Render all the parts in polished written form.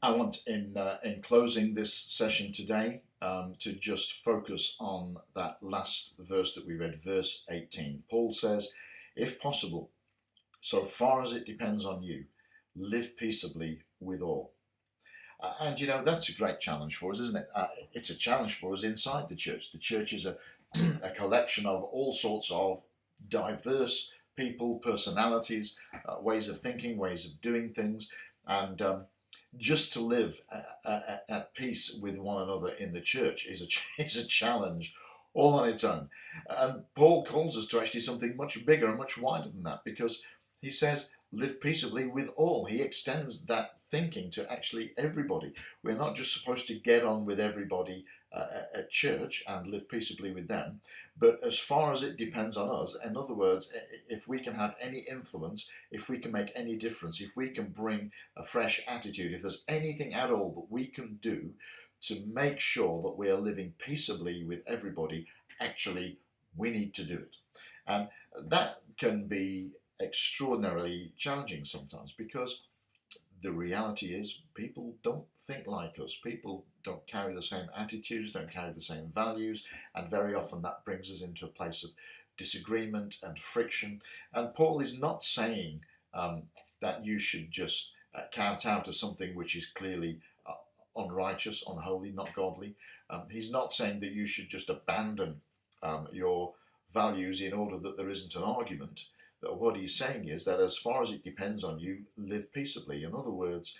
I want, in closing this session today, to just focus on that last verse that we read, verse 18. Paul says, "If possible, so far as it depends on you, live peaceably with all." And that's a great challenge for us, isn't it? It's a challenge for us inside the church. The church is a, a collection of all sorts of diverse people, personalities, ways of thinking, ways of doing things, and just to live at peace with one another in the church is is a challenge all on its own. And Paul calls us to actually something much bigger and much wider than that, because he says, live peaceably with all. He extends that thinking to actually everybody. We're not just supposed to get on with everybody at church and live peaceably with them, but as far as it depends on us, in other words, if we can have any influence, if we can make any difference, if we can bring a fresh attitude, if there's anything at all that we can do to make sure that we are living peaceably with everybody, actually, we need to do it. And that can be extraordinarily challenging sometimes, because the reality is people don't think like us. People don't carry the same attitudes, don't carry the same values, and very often that brings us into a place of disagreement and friction. And Paul is not saying that you should just count out as something which is clearly unrighteous, unholy, not godly. He's not saying that you should just abandon your values in order that there isn't an argument. But what he's saying is that as far as it depends on you, live peaceably. In other words,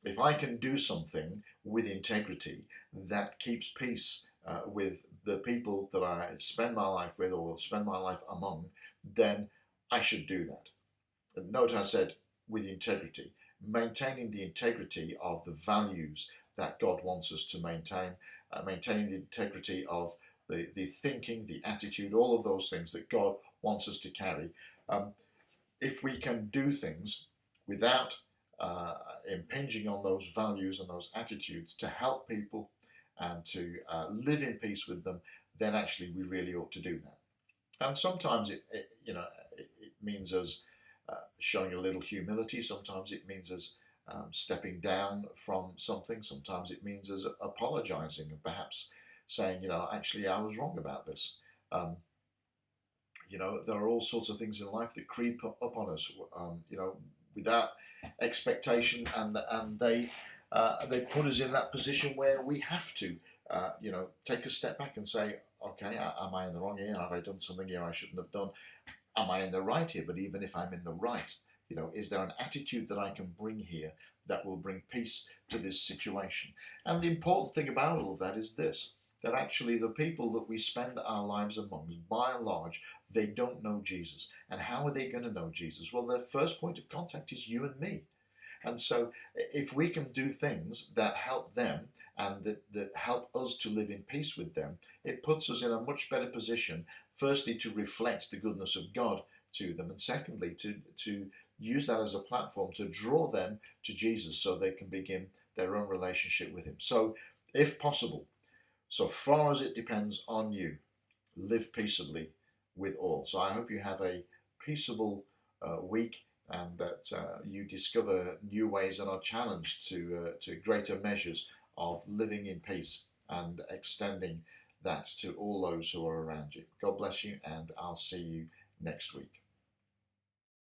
if I can do something with integrity that keeps peace with the people that I spend my life with or spend my life among, then I should do that. Note I said with integrity, maintaining the integrity of the values that God wants us to maintain, maintaining the integrity of the thinking, the attitude, all of those things that God wants us to carry. If we can do things without impinging on those values and those attitudes to help people and to live in peace with them, then actually we really ought to do that. And sometimes it means us showing a little humility. Sometimes it means us stepping down from something. Sometimes it means us apologizing and perhaps saying, actually I was wrong about this. There are all sorts of things in life that creep up on us, without expectation, and they put us in that position where we have to, take a step back and say, okay, am I in the wrong here? Have I done something here I shouldn't have done? Am I in the right here? But even if I'm in the right, is there an attitude that I can bring here that will bring peace to this situation? And the important thing about all of that is this, that actually the people that we spend our lives among, by and large, they don't know Jesus. And how are they going to know Jesus? Well, their first point of contact is you and me. And so if we can do things that help them and that help us to live in peace with them, it puts us in a much better position, firstly, to reflect the goodness of God to them, and secondly, to use that as a platform to draw them to Jesus so they can begin their own relationship with him. So, if possible, so far as it depends on you, live peaceably with all. So I hope you have a peaceable week, and that you discover new ways and are challenged to greater measures of living in peace and extending that to all those who are around you. God bless you, and I'll see you next week.